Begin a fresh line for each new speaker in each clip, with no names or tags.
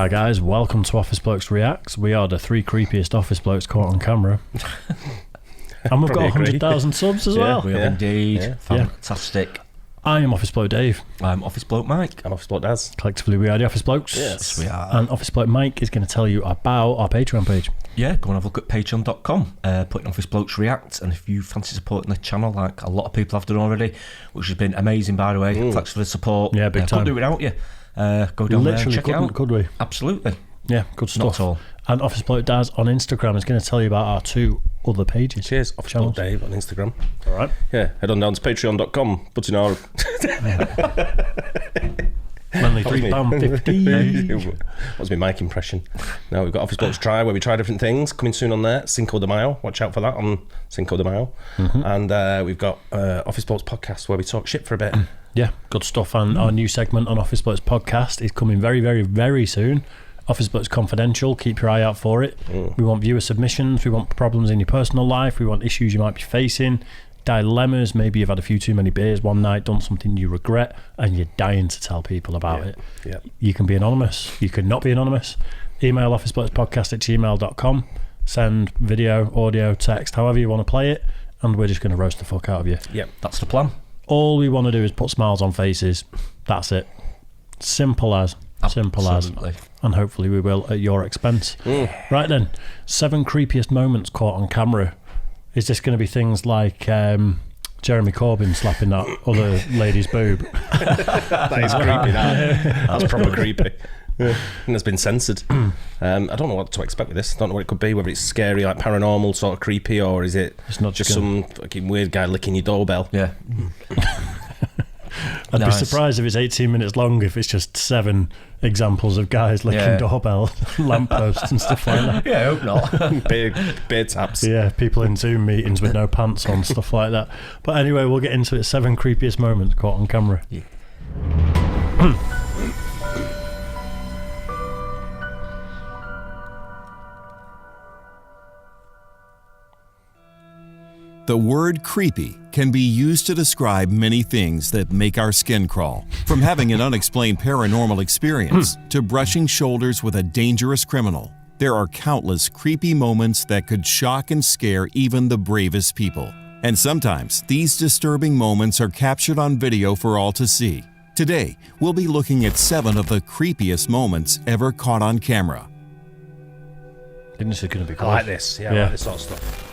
Hi guys, welcome to Office Blokes Reacts. We are the 3 creepiest office blokes caught on camera. And we've got 100,000 subs as well.
We have indeed. Fantastic.
I am Office Bloke Dave.
I'm Office Bloke Mike.
I'm Office Bloke Daz.
Collectively we are the Office Blokes.
Yes, we are.
And Office Bloke Mike is going to tell you about our Patreon page.
Yeah, go and have a look at patreon.com, put in Office Blokes React, and if you fancy supporting the channel like a lot of people have done already, which has been amazing by the way, thanks for the support.
Yeah, big time.
Couldn't do it without you. Go down there and check it out.
Could we?
Absolutely.
Yeah, good stuff.
Not at all.
And Office Bloke Daz on Instagram is going to tell you about our 2 other pages.
Cheers, Office Bloke Dave on Instagram.
All right.
Yeah, head on down to patreon.com, put in our...
Only £3.50.
What's my mic impression? Now we've got Office Blokes Try, where we try different things, coming soon on there. Cinco de Mayo, watch out for that on Cinco de Mayo. And we've got Office Blokes Podcast, where we talk shit for a bit.
Yeah, good stuff. And our new segment on Office Blokes Podcast is coming very, very, very soon. Office Blokes Confidential, keep your eye out for it. We want viewer submissions, we want problems in your personal life, we want issues you might be facing, dilemmas, maybe you've had a few too many beers one night, done something you regret, and you're dying to tell people about it.
Yeah.
You can be anonymous, you can not be anonymous. Email officeblokespodcast@gmail.com, send video, audio, text, however you want to play it, and we're just going to roast the fuck out of you.
Yep, that's the plan.
All we want to do is put smiles on faces. That's it. Simple as.
Absolutely.
And hopefully we will at your expense. Right then, 7 creepiest moments caught on camera. Is this going to be things like Jeremy Corbyn slapping that other lady's boob?
That is creepy, that. That's proper creepy. And it's been censored. I don't know what to expect with this. I don't know what it could be, whether it's scary, like paranormal sort of creepy, or is it
It's not
just some fucking weird guy licking your doorbell?
Yeah.
I'd be surprised if it's 18 minutes long, if it's just 7 examples of guys licking doorbell, lampposts and stuff like that.
Yeah, I hope not.
beer taps.
Yeah, people in Zoom meetings with no pants on, stuff like that. But anyway, we'll get into it. 7 creepiest moments caught on camera.
Yeah.
The word creepy can be used to describe many things that make our skin crawl, from having an unexplained paranormal experience to brushing shoulders with a dangerous criminal. There are countless creepy moments that could shock and scare even the bravest people. And sometimes these disturbing moments are captured on video for all to see. Today, we'll be looking at 7 of the creepiest moments ever caught on camera.
I think this is going to be
I
cool.
like this. Yeah, I like this sort of stuff.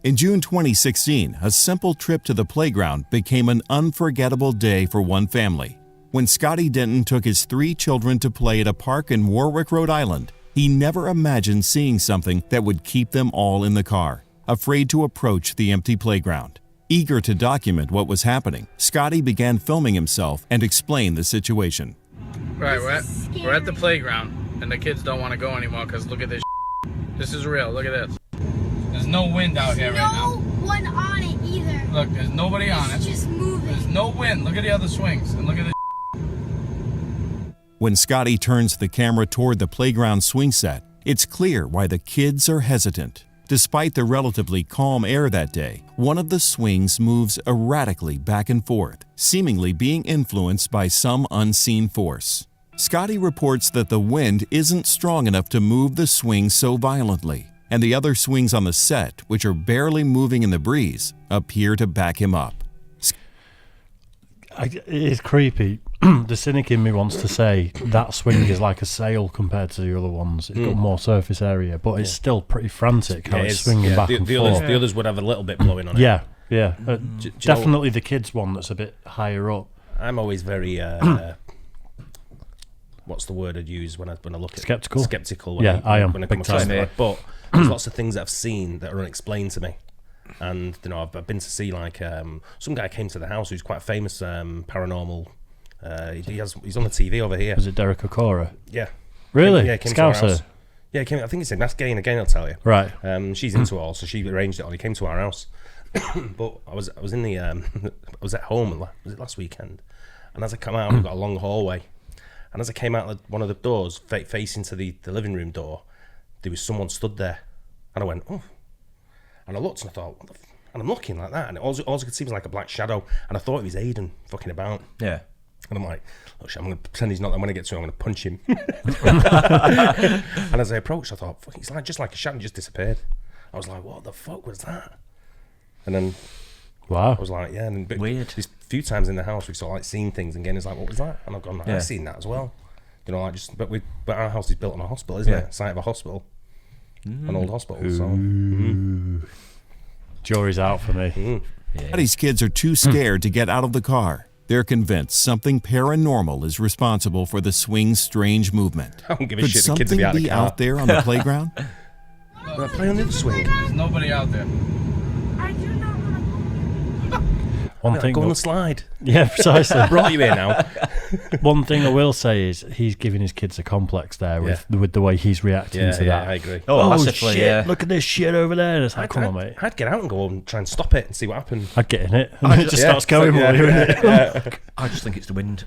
In June 2016, a simple trip to the playground became an unforgettable day for one family. When Scotty Denton took his 3 children to play at a park in Warwick, Rhode Island, he never imagined seeing something that would keep them all in the car, afraid to approach the empty playground. Eager to document what was happening, Scotty began filming himself and explained the situation.
Right, we're at the playground, and the kids don't want to go anymore because look at this. This is real. Look at this. There's no wind out here right now.
No one on it either.
Look, there's nobody on it.
It's just moving.
There's no wind. Look at the other swings, and look at this.
When Scotty turns the camera toward the playground swing set, it's clear why the kids are hesitant. Despite the relatively calm air that day, one of the swings moves erratically back and forth, seemingly being influenced by some unseen force. Scotty reports that the wind isn't strong enough to move the swing so violently, and the other swings on the set, which are barely moving in the breeze, appear to back him up.
It is creepy. The cynic in me wants to say that swing is like a sail compared to the other ones. It's got more surface area, but it's still pretty frantic how it's swinging back and forth.
The others would have a little bit blowing on it.
Yeah. Definitely the kids one that's a bit higher up.
I'm always very... what's the word I'd use when I look at...
Skeptical?
Skeptical. When
I am.
When I come
Big
across
time.
it. But there's lots of things that I've seen that are unexplained to me. And, you know, I've been to see, like, some guy came to the house who's quite famous paranormal... he's on the TV over here.
Was it Derek Okora?
Yeah.
Really?
Yeah, came to our
Scouser?
house. Yeah, I think it's in Again, I'll tell you.
Right.
She's into it all, so she arranged it all. He came to our house. But I was in the I was at home, was it last weekend? And as I come out, we've got a long hallway. And as I came out one of the doors, facing to the living room door, there was someone stood there. And I went, oh. And I looked and I thought, what the And I'm looking like that, and all I could see was like a black shadow, and I thought it was Aiden fucking about.
Yeah.
And I'm like, look, I'm going to pretend he's not there. When I get to him, I'm going to punch him. And as I approached, I thought, fuck, he's like just like a shadow, just disappeared. I was like, what the fuck was that? And then
Wow.
I was like, yeah. And
Weird.
There's a few times in the house we've sort of like seen things, and Gaines like, what was that? And I've gone, like, I've seen that as well. You know, but our house is built on a hospital, isn't it? Site of a hospital, an old hospital. So
Jury's out for me.
These kids are too scared to get out of the car. They're convinced something paranormal is responsible for the swing's strange movement.
I don't give a
Could
shit. The
something
kids will be out of the
be
car.
out there on the playground?
They're playing on the swing.
There's nobody out there.
I do not want to.
One thing.
Go on the slide.
Yeah, precisely.
I brought you here now.
One thing I will say is he's giving his kids a complex there with the way he's reacting to that.
I agree.
Oh, massively,
shit!
yeah.
Look at this shit over there. And it's like, come on, mate.
I'd get out and go and try and stop it and see what happened.
I'd get in it. And it just starts going
yeah,
while you're in it.
I just think it's the wind.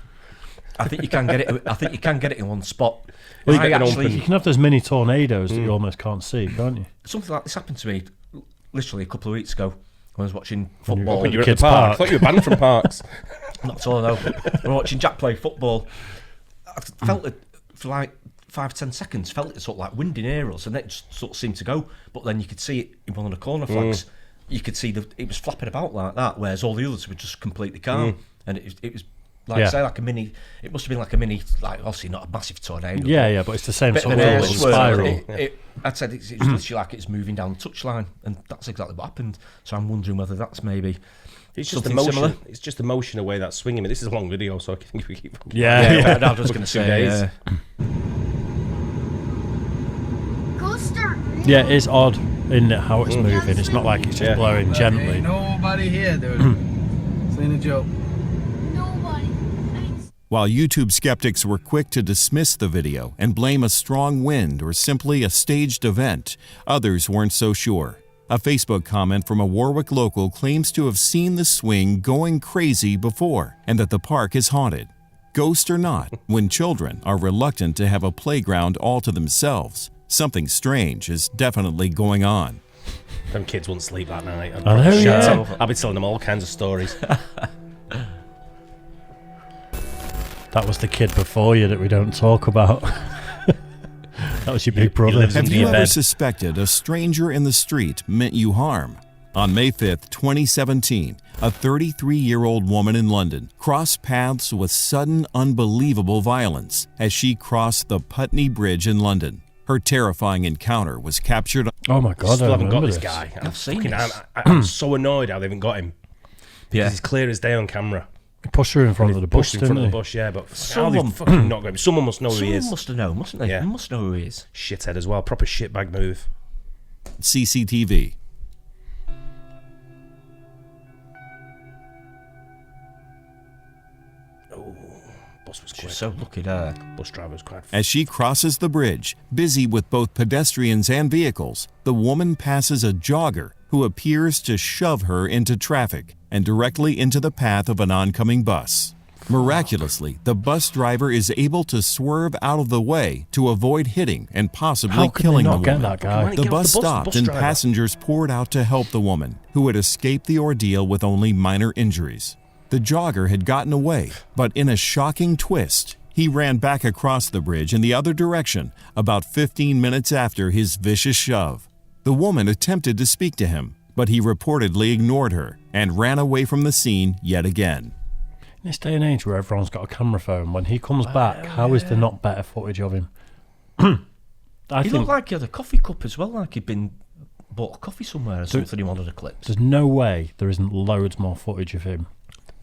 I think you can get it. I think you can get it in one spot.
Well,
I
you can have those mini tornadoes that you almost can't see, can't you?
something like this happened to me literally a couple of weeks ago when I was watching football.
When you were at
Kids
the park.
Park.
I thought you were banned from parks.
Not at all, no. When I was watching Jack play football, I felt it for like 5-10 seconds. Felt it sort of like wind in aerials, and it just sort of seemed to go. But then you could see it in one of the corner flags. You could see it was flapping about like that, whereas all the others were just completely calm. And it was like say like a mini. It must have been like a mini, like obviously not a massive tornado.
Yeah, but it's the same
Bit
sort
of
of
an air
little
swirl.
spiral.
I'd said it's literally like it's moving down the touchline, and that's exactly what happened. So I'm wondering whether that's maybe
It's just the
something
motion.
similar.
It's just the motion away that's swinging me. This is a long video, so I think we keep.
Yeah.
I was going to say.
days.
Go start.
Yeah, it is odd, isn't it, how it's moving. It's not like it's just blowing
Ain't
gently.
nobody here, dude. This ain't a joke.
Nobody. I mean,
While YouTube skeptics were quick to dismiss the video and blame a strong wind or simply a staged event, others weren't so sure. A Facebook comment from a Warwick local claims to have seen the swing going crazy before and that the park is haunted. Ghost or not, when children are reluctant to have a playground all to themselves, something strange is definitely going on.
Them kids wouldn't sleep that night.
I know, yeah.
I'll be telling them all kinds of stories.
That was the kid before you that we don't talk about. That was your big brother.
lives
Have
in
you
your
ever
bed.
suspected a stranger in the street meant you harm? On May 5th, 2017, a 33-year-old woman in London crossed paths with sudden, unbelievable violence as she crossed the Putney Bridge in London. Her terrifying encounter was captured on
Oh my god,
Still
I
haven't got
remember
this
this.
guy.
I've seen
fucking-
this.
I'm so annoyed how they haven't got him.
Yeah.
He's clear as day on camera.
He pushed her in front of the bus,
Pushed in front
didn't
of the
he?
bush, yeah, but how
Someone-
they fucking not got him. Someone must know who he
Someone
is.
must have known, mustn't they?
Yeah.
They must know who he is.
Shithead as well. Proper shitbag move.
CCTV.
Bus was quick.
She's so lucky there.
Bus driver was quite.
As she crosses the bridge, busy with both pedestrians and vehicles, the woman passes a jogger who appears to shove her into traffic and directly into the path of an oncoming bus. Miraculously, the bus driver is able to swerve out of the way to avoid hitting and possibly
How can they
killing the
not get
woman.
that guy?
The
Get off
bus
the bus,
stopped
bus
and
driver.
passengers poured out to help the woman, who had escaped the ordeal with only minor injuries. The jogger had gotten away, but in a shocking twist, he ran back across the bridge in the other direction about 15 minutes after his vicious shove. The woman attempted to speak to him, but he reportedly ignored her and ran away from the scene yet again.
In this day and age where everyone's got a camera phone, when he comes back, how is there not better footage of him? I
He
think
looked like he had a coffee cup as well, like he'd been bought a coffee somewhere or something he wanted to clip.
there's no way there isn't loads more footage of him.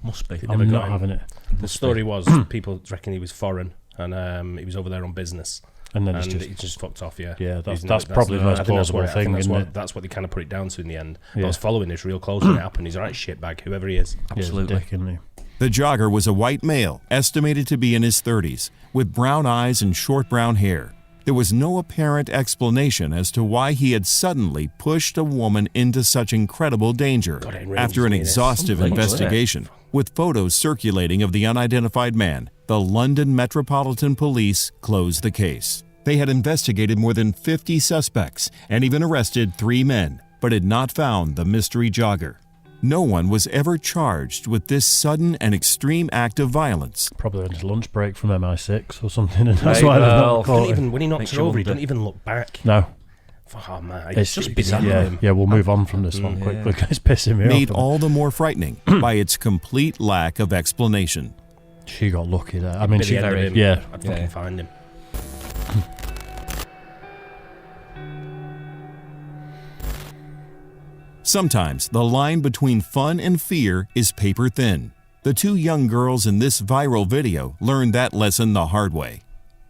Must be.
never
I'm
got
not
him.
having it.
The story was people reckon he was foreign and he was over there on business.
And then
And
it's just
he just fucked off, yeah.
Yeah, that's-
He's
that's probably the most
I think that's
plausible
what- I think
thing,
that's
isn't
what-
it?
That's what they kind of put it down to in the end.
Yeah.
I was following this real close when it happened. He's a right shitbag, whoever he is.
yeah, it's a
Absolutely.
dick, isn't he?
The jogger was a white male, estimated to be in his 30s, with brown eyes and short brown hair. There was no apparent explanation as to why he had suddenly pushed a woman into such incredible danger.
God, it enrages
After an
me, this.
exhaustive
Unbelievable,
investigation, with photos circulating of the unidentified man, the London Metropolitan Police closed the case. They had investigated more than 50 suspects and even arrested 3 men. but had not found the mystery jogger. No one was ever charged with this sudden and extreme act of violence.
Probably on his lunch break from MI6 or something, and that's
Right,
why they've
well,
not caught him.
When he knocks
Makes
her
you
over, he
wonder.
doesn't even look back.
No.
Oh man,
It's
just bizarre.
Yeah, we'll move on from this one quickly. It's pissing me
Made
off.
all the more frightening by its complete lack of explanation.
She got lucky there. I mean,
At
she
the end of him,
yeah.
I'd fucking find him.
Sometimes the line between fun and fear is paper thin. The two young girls in this viral video learned that lesson the hard way.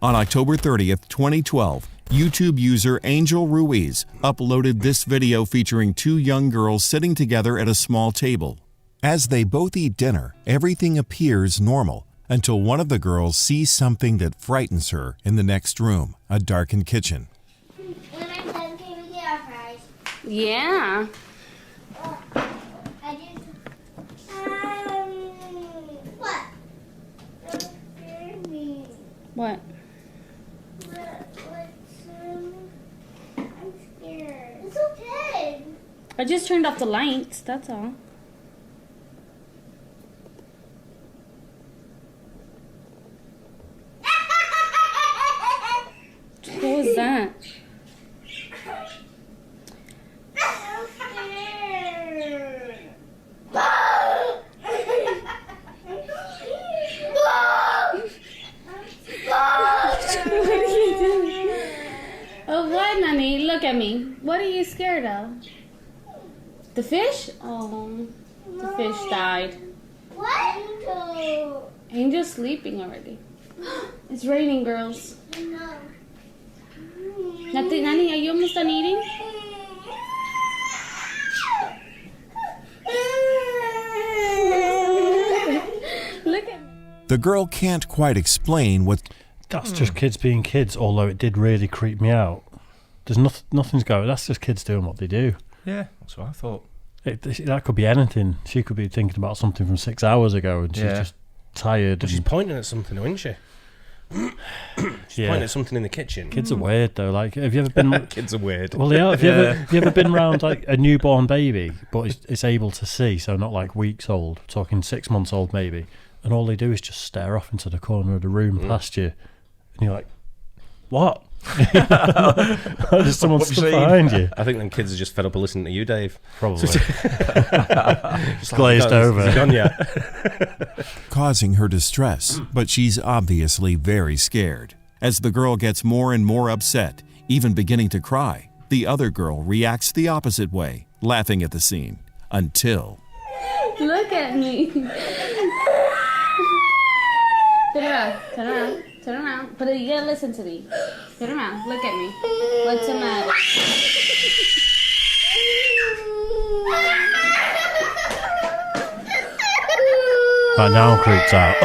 On October 30th, 2012, YouTube user Angel Ruiz uploaded this video featuring two young girls sitting together at a small table. As they both eat dinner, everything appears normal until one of the girls sees something that frightens her in the next room, a darkened kitchen.
When I'm done, can we get our fries?
Yeah.
I just. What? Don't scare me.
What?
I'm scared. It's okay.
I just turned off the lights, that's all. What was that?
I'm scared.
Oh, what, Nanny? Look at me. What are you scared of? The fish? Oh, the fish died.
What?
Angel's sleeping already. It's raining, girls.
No.
Nanny, are you almost done eating? Look at me.
The girl can't quite explain what
That's just kids being kids, although it did really creep me out. There's nothing's going. That's just kids doing what they do.
Yeah, that's what I thought.
That could be anything. She could be thinking about something from 6 hours ago, and she's just tired.
She's
and
pointing at something, though, isn't she? She's pointing at something in the kitchen.
Kids are weird though. Like, have you ever been?
Kids are weird.
Well, yeah. Have you ever been around like a newborn baby, but it's able to see, so not like weeks old, talking 6 months old maybe, and all they do is just stare off into the corner of the room past you, and you're like, what? There's someone stood behind you.
I think them kids are just fed up of listening to you, Dave.
Probably.
Just
Glazed over.
Is he gone yet?
causing her distress, but she's obviously very scared. As the girl gets more and more upset, even beginning to cry, the other girl reacts the opposite way, laughing at the scene, until...
Look at me. Turn around. Turn around. Turn around. But you gotta listen to me. Turn around. Look at me. What's the matter?
Right now I'm creeped out.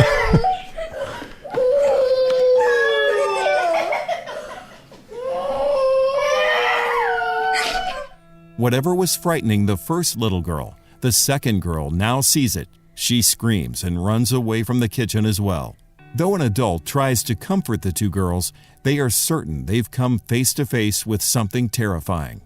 Whatever was frightening the first little girl, the second girl now sees it. She screams and runs away from the kitchen as well. Though an adult tries to comfort the two girls, they are certain they've come face to face with something terrifying.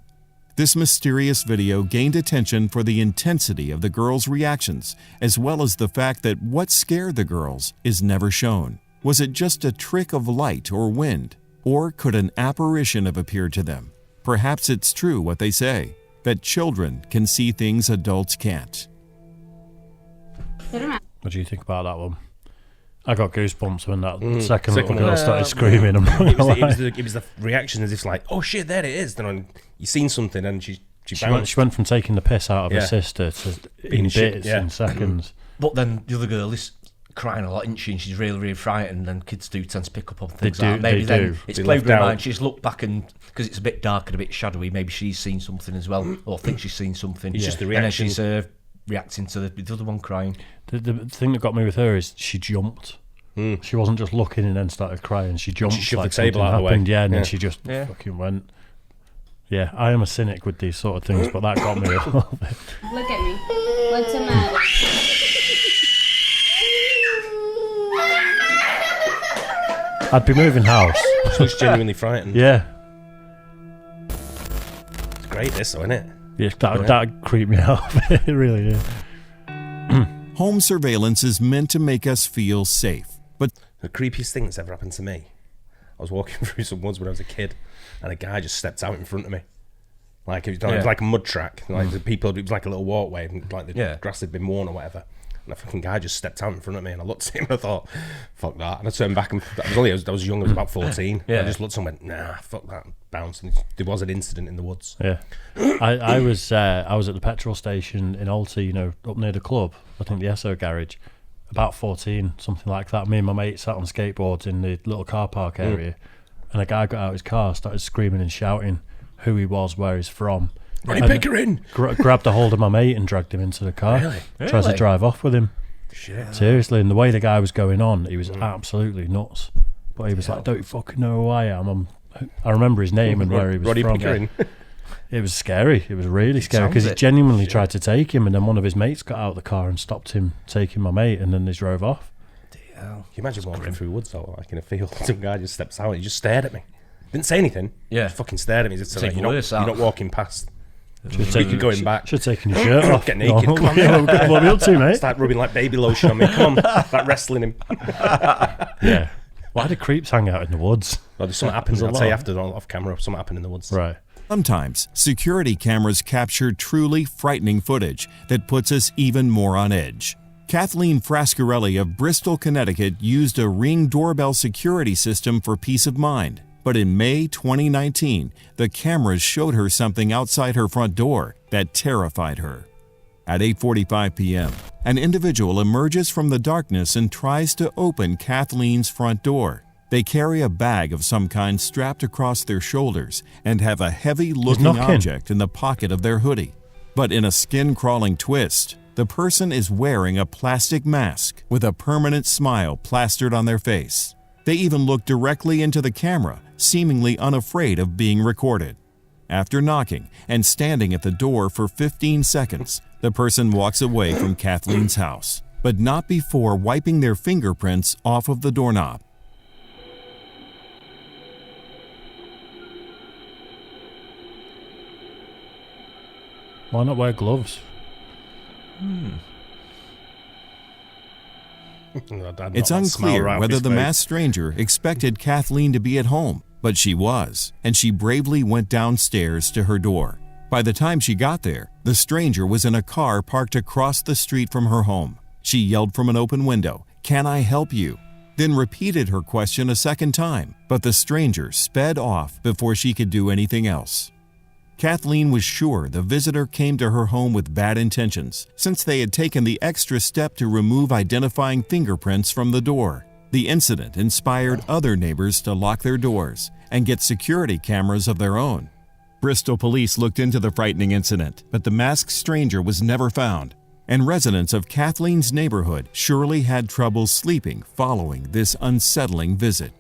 This mysterious video gained attention for the intensity of the girls' reactions, as well as the fact that what scared the girls is never shown. Was it just a trick of light or wind? Or could an apparition have appeared to them? Perhaps it's true what they say, that children can see things adults can't.
Turn around.
What do you think about that one? I got goosebumps when that second little
one.
girl started screaming. I'm not
It was,
gonna lie.
it was the reaction as if like, oh shit, there it is. Then you've seen something and she
She
bounced.
went from taking the piss out of her
Yeah.
sister to
Being
in
shit,
bits
yeah.
in seconds.
But then the other girl is crying a lot, isn't she? And she's really, really frightened. And kids do tend to pick up on things
do,
like that. Maybe
they
then
do.
it's
They
played
left
with her
out.
mind. She's looked back and because it's a bit dark and a bit shadowy, maybe she's seen something as well, or thinks she's seen something.
It's just the
And then
reaction.
she's reacting to the other one crying.
The thing that got me with her is she jumped. She wasn't just looking and then started crying. She jumped.
She shoved
like
the table
something
out of the way.
happened, yeah, and
Yeah.
then she just
Yeah.
fucking went. Yeah, I am a cynic with these sort of things, but that got me a little bit.
Look at me. What's the matter?
I'd be moving house.
She looks genuinely frightened.
Yeah.
It's great, this, though, isn't it?
Yeah, that creeped me out. It really did.
Home surveillance is meant to make us feel safe, but
The creepiest thing that's ever happened to me, I was walking through some woods when I was a kid, and a guy just stepped out in front of me. Like it was like a mud track. Like the people, it was like a little walkway, and like the grass had been worn or whatever. And a fucking guy just stepped out in front of me, and I looked at him and I thought, "Fuck that!" And I turned back, and I was young. I was about 14. I just looked at him and went, "Nah, fuck that." Bounced, and there was an incident in the woods.
Yeah, I was at the petrol station in Alty, up near the club. I think the Esso garage. About 14, something like that. Me and my mate sat on skateboards in the little car park area, and a guy got out of his car, started screaming and shouting who he was, where he's from.
Ronnie Pickering!
Grabbed a hold of my mate and dragged him into the car.
Really?
Tried to drive off with him.
Shit.
Seriously, and the way the guy was going on, he was absolutely nuts. But he was like, "Don't you fucking know who I am?" I remember his name and where he was
Ronnie
from.
Pickering.
It was scary. It was really scary because he genuinely tried to take him, and then one of his mates got out of the car and stopped him taking my mate, and then they drove off.
Can you imagine walking through woods though, like in a field? Some guy just steps out and he just stared at me. Didn't say anything.
Yeah.
Just fucking stared at me. Just like,
Take
you're
worse
not
out.
walking past.
Should
You're going back.
Should have taken your shirt off.
Get naked. Come on,
what are we up to, mate?
Start rubbing like baby lotion on me. Come on, start wrestling him.
Yeah. Why do creeps hang out in the woods?
Well, there's something happened.
There's a
I'll tell you
lot.
after off camera. Something happened in the woods.
Right.
sometimes security cameras capture truly frightening footage that puts us even more on edge. Kathleen Frascarelli of Bristol, Connecticut used a Ring doorbell security system for peace of mind. But in May 2019, the cameras showed her something outside her front door that terrified her. At 8:45 p.m., an individual emerges from the darkness and tries to open Kathleen's front door. They carry a bag of some kind strapped across their shoulders and have a heavy-looking object in the pocket of their hoodie. But in a skin-crawling twist, the person is wearing a plastic mask with a permanent smile plastered on their face. They even look directly into the camera, seemingly unafraid of being recorded. After knocking and standing at the door for 15 seconds, the person walks away from Kathleen's house, but not before wiping their fingerprints off of the doorknob.
Why not wear gloves?
It's unclear whether the masked stranger expected Kathleen to be at home, but she was, and she bravely went downstairs to her door. By the time she got there, the stranger was in a car parked across the street from her home. She yelled from an open window, "Can I help you?" Then repeated her question a second time, but the stranger sped off before she could do anything else. Kathleen was sure the visitor came to her home with bad intentions, since they had taken the extra step to remove identifying fingerprints from the door. The incident inspired other neighbors to lock their doors and get security cameras of their own. Bristol police looked into the frightening incident, but the masked stranger was never found, and residents of Kathleen's neighborhood surely had trouble sleeping following this unsettling visit.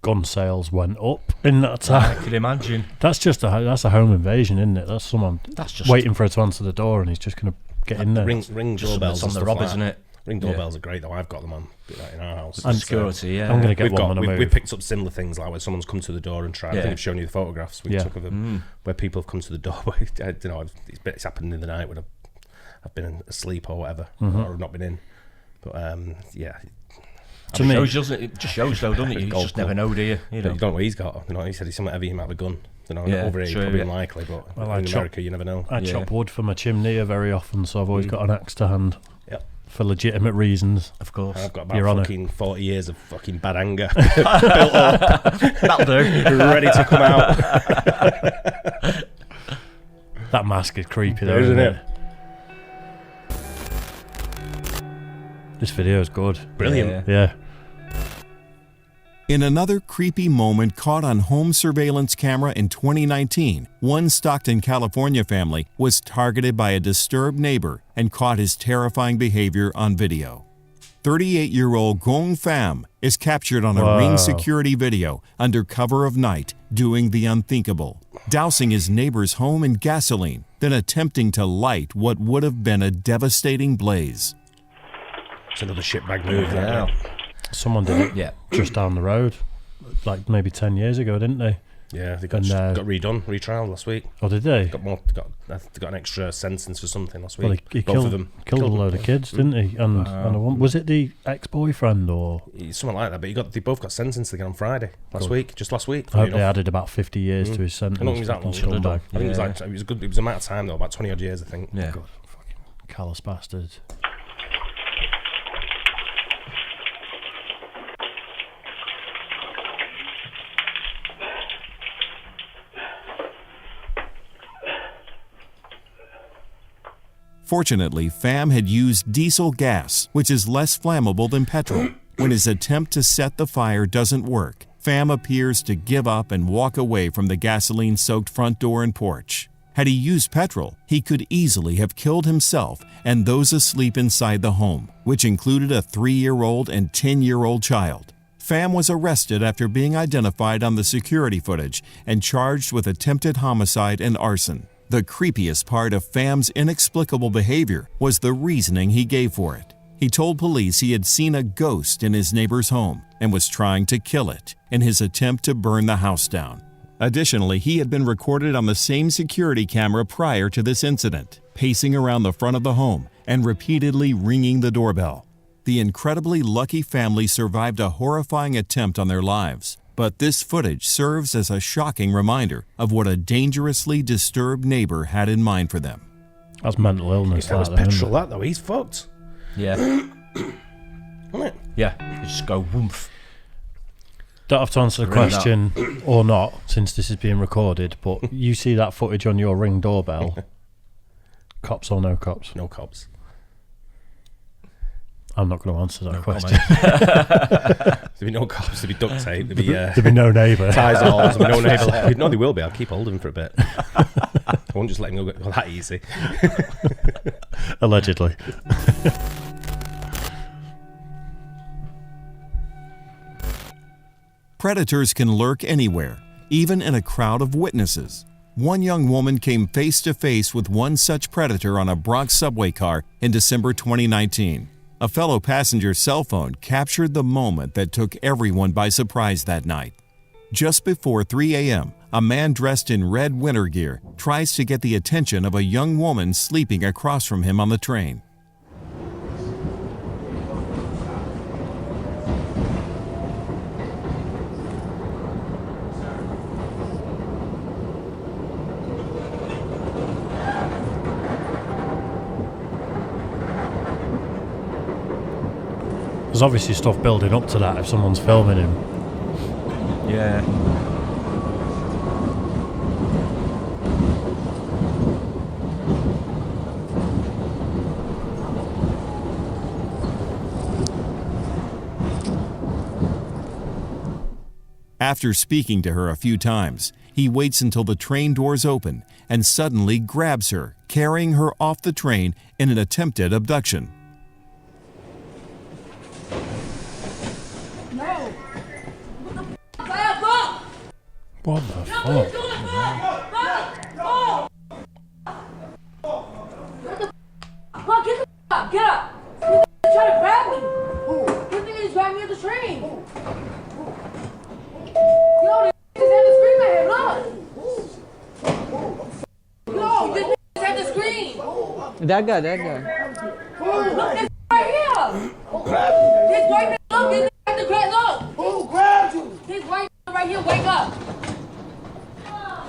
Gun sales went up in that time.
I can imagine.
That's a home invasion, isn't it? That's someone
Just
waiting for her to answer the door, and he's just going to get in there.
Ring doorbells
on the
and
rob,
stuff
isn't
like
it?
that. Ring doorbells are great though. I've got them on in our house.
And
security, yeah.
I'm going to get one when I move.
We've picked up similar things like when someone's come to the door and tried. I think I've shown you the photographs we took of them where people have come to the door. I don't know. It's happened in the night when I've been asleep or whatever, or I've not been in. But yeah.
To me,
It just shows though, doesn't it? You just never know, do you? You
You don't know what he's got. You know, he said he's something heavy. He might have a gun. You know, over here,
true,
probably unlikely, but
Well,
in America, you never know.
I chop wood for my chimney very often, so I've always got an axe to hand.
Yep.
For legitimate reasons.
Of course.
I've got
Your
about
Honour.
fucking 40 years of fucking bad anger built up,
That'll do.
ready to come out.
That mask is creepy though,
Isn't
isn't
it?
This video is good.
Brilliant.
Yeah.
In another creepy moment caught on home surveillance camera in 2019, one Stockton, California family was targeted by a disturbed neighbor and caught his terrifying behavior on video. 38-year-old Gong Pham is captured on a Ring security video under cover of night doing the unthinkable, dousing his neighbor's home in gasoline, then attempting to light what would have been a devastating blaze.
It's another shitbag move.
Yeah.
Someone did it just down the road, like maybe 10 years ago, didn't they?
Yeah, they got redone, retrialed last week.
Oh, did they?
Got an extra sentence for something last week.
Well, he
both of them
killed a load of kids, didn't he? And was it the ex-boyfriend or
something like that? But they both got sentenced again on Friday last week.
I hope they added about 50 years to his sentence.
I don't think it was that long. I think it was a amount of time though, about 20 odd years, I think.
Yeah.
God, fucking callous bastards.
Fortunately, Pham had used diesel gas, which is less flammable than petrol. When his attempt to set the fire doesn't work, Pham appears to give up and walk away from the gasoline-soaked front door and porch. Had he used petrol, he could easily have killed himself and those asleep inside the home, which included a 3-year-old and 10-year-old child. Pham was arrested after being identified on the security footage and charged with attempted homicide and arson. The creepiest part of Pham's inexplicable behavior was the reasoning he gave for it. He told police he had seen a ghost in his neighbor's home and was trying to kill it in his attempt to burn the house down. Additionally, he had been recorded on the same security camera prior to this incident, pacing around the front of the home and repeatedly ringing the doorbell. The incredibly lucky family survived a horrifying attempt on their lives. But this footage serves as a shocking reminder of what a dangerously disturbed neighbor had in mind for them.
That's mental illness.
That was petrol, that though. He's fucked.
Yeah.
Isn't it?
Yeah. You just go woof.
Don't have to answer the question or not, since this is being recorded, but you see that footage on your Ring doorbell. Cops or no cops?
No cops.
I'm not going to answer that question.
There'd be no cops, there'd be duct tape,
there'd be no neighbour.
Ties all, there'd be no neighbour. No, they will be. I'll keep hold of him for a bit. I won't just let him go that easy.
Allegedly.
Predators can lurk anywhere, even in a crowd of witnesses. One young woman came face to face with one such predator on a Bronx subway car in December 2019. A fellow passenger's cell phone captured the moment that took everyone by surprise that night. Just before 3 a.m., a man dressed in red winter gear tries to get the attention of a young woman sleeping across from him on the train.
There's obviously stuff building up to that if someone's filming him.
Yeah.
After speaking to her a few times, he waits until the train doors open and suddenly grabs her, carrying her off the train in an attempted abduction.
What the fuck?
Get up! He's trying to grab me! This nigga is grabbing me at the train! Yo, this nigga had the screen right here, look! Yo, this nigga had the screen!
That guy.
Look, this right here! This white man, look, this nigga had the grab, look! Who grabbed you? This white man right here, wake up!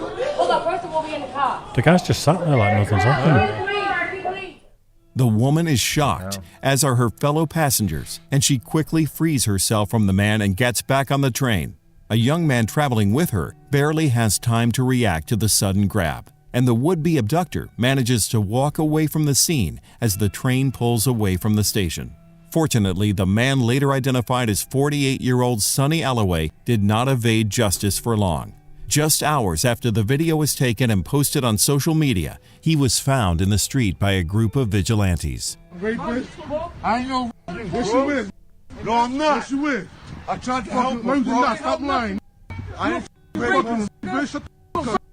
Hold up, first of all, we in the car.
The guy's just sat there like nothing's happening.
The woman is shocked, as are her fellow passengers, and she quickly frees herself from the man and gets back on the train. A young man traveling with her barely has time to react to the sudden grab, and the would-be abductor manages to walk away from the scene as the train pulls away from the station. Fortunately, the man later identified as 48-year-old Sonny Alloway did not evade justice for long. Just hours after the video was taken and posted on social media, he was found in the street by a group of vigilantes.
I ain't no yes you is. No, I'm not. Yes you is. I tried to help you. Not stop lying. I ain't raping. Bitch,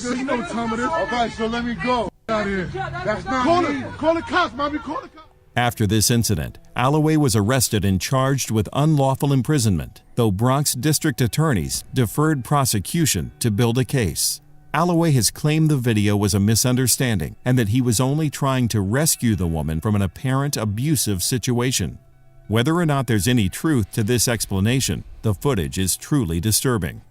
you know what time it is. Okay, so let me go. Out here. That's not call me. Call the cops, mommy. Call the cops.
After this incident, Alloway was arrested and charged with unlawful imprisonment, though Bronx district attorneys deferred prosecution to build a case. Alloway has claimed the video was a misunderstanding and that he was only trying to rescue the woman from an apparent abusive situation. Whether or not there's any truth to this explanation, the footage is truly disturbing.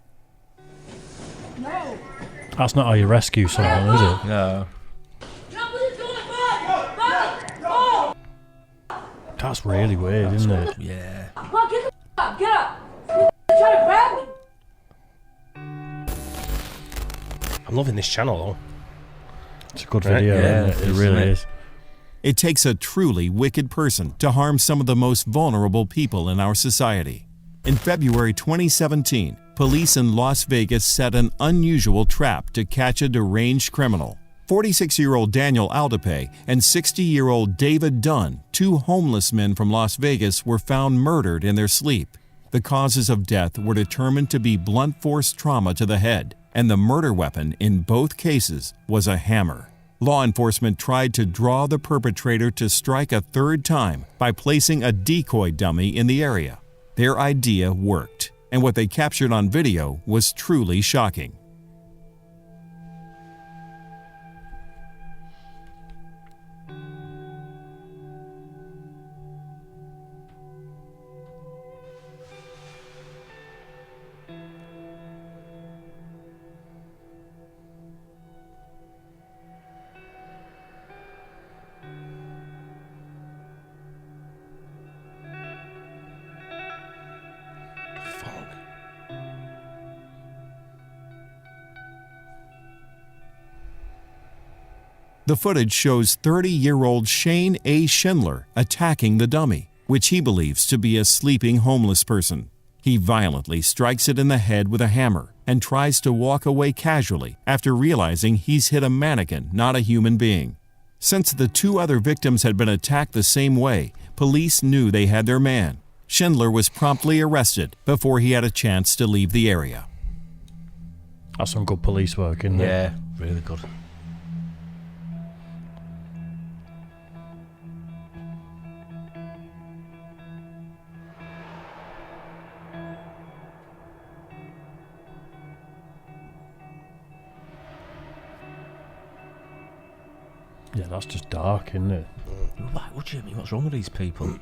That's not how you rescue someone, is it?
No.
That's really weird, isn't it?
Yeah.
Mom, get the up. Get up. You're trying to grab me.
I'm loving this channel though.
It's a good video,
Yeah,
isn't it? It really is.
It takes a truly wicked person to harm some of the most vulnerable people in our society. In February 2017, police in Las Vegas set an unusual trap to catch a deranged criminal. 46-year-old Daniel Aldape and 60-year-old David Dunn, two homeless men from Las Vegas, were found murdered in their sleep. The causes of death were determined to be blunt force trauma to the head, and the murder weapon in both cases was a hammer. Law enforcement tried to draw the perpetrator to strike a third time by placing a decoy dummy in the area. Their idea worked, and what they captured on video was truly shocking. The footage shows 30-year-old Shane A. Schindler attacking the dummy, which he believes to be a sleeping homeless person. He violently strikes it in the head with a hammer and tries to walk away casually after realizing he's hit a mannequin, not a human being. Since the two other victims had been attacked the same way, police knew they had their man. Schindler was promptly arrested before he had a chance to leave the area.
That's some good police work, isn't it?
Yeah, really good.
Yeah, that's just dark, isn't it?
What do you mean? What's wrong with these people?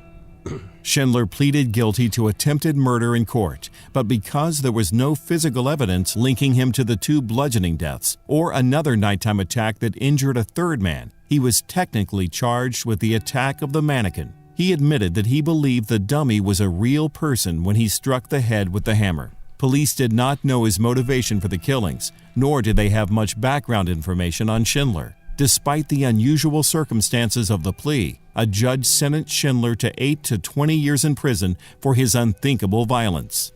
Schindler pleaded guilty to attempted murder in court, but because there was no physical evidence linking him to the two bludgeoning deaths or another nighttime attack that injured a third man, he was technically charged with the attack of the mannequin. He admitted that he believed the dummy was a real person when he struck the head with the hammer. Police did not know his motivation for the killings, nor did they have much background information on Schindler. Despite the unusual circumstances of the plea, a judge sentenced Schindler to 8 to 20 years in prison for his unthinkable violence.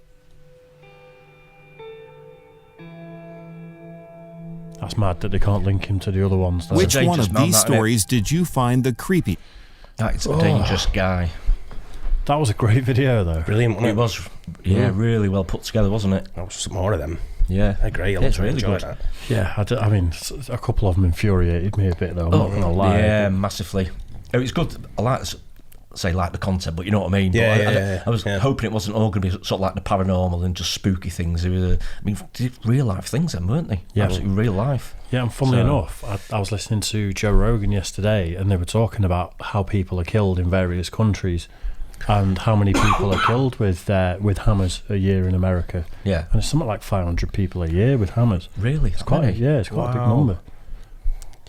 That's mad that they can't link him to the other ones, though.
Which one
dangerous
of
man,
these
that, innit?
stories did you find the creepy?
That's a dangerous guy.
That was a great video, though.
Brilliant, wasn't
It
it?
was, yeah, really well put together, wasn't it?
Oh, some more of them.
Yeah,
They're great. I
it's
really
really
enjoyed
good.
that.
Yeah, I mean, a couple of them infuriated me a bit, though. I'm not going to lie.
Yeah, massively. It was good. I like the content, but you know what I mean.
Yeah,
But
yeah,
I was
yeah.
hoping it wasn't all going to be sort of like the paranormal and just spooky things. It was, I mean, real life things, then, weren't they?
Yeah.
Absolutely real life.
Yeah, and funnily
So-
enough, I was listening to Joe Rogan yesterday, and they were talking about how people are killed in various countries, and how many people are killed with hammers a year in America.
Yeah,
And it's something like 500 people a year with hammers.
really.
It's quite, it's quite a big
Wow.
number.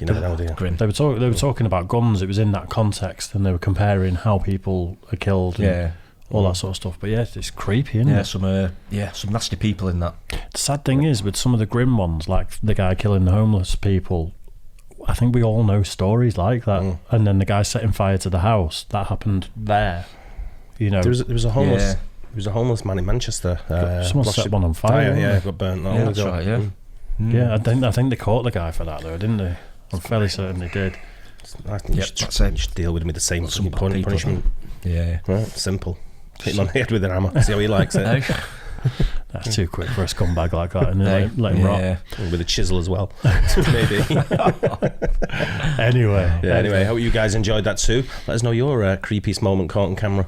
You never know, do you?
Grim.
They were talking about guns. It was in that context, and they were comparing how people are killed and
Yeah.
all that sort of stuff. But yeah, it's creepy, isn't
Yeah,
it?
some nasty people in that.
The sad thing is, with some of the grim ones, like the guy killing the homeless people, I think we all know stories like that. And then the guy setting fire to the house, that happened there. You know,
There was a homeless.
Yeah.
There was a homeless man in Manchester.
Someone
lost
set
his
one on fire,
tyre,
didn't
yeah,
they?
got burnt. not
Yeah,
long
that's
ago.
right. Yeah.
yeah, I think they caught the guy for that, though, didn't they? I'm fairly certain they did.
I think
Yep,
you
that's it.
should deal with him with the same
Some
fucking
bad people.
punishment.
Yeah.
Right, simple. Hit him on the head with an hammer. See how he likes it.
Hey?
That's too quick for a scumbag like that, and let him rot.
With a chisel as well, maybe.
Anyway,
hope you guys enjoyed that too. Let us know your creepiest moment caught on camera,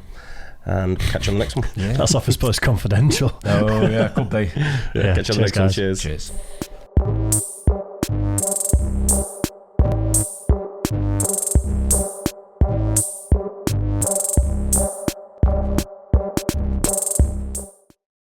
and catch you on the next one.
That's Office Boys Confidential.
Oh yeah, could be.
Catch you on the next one. Cheers.
Cheers.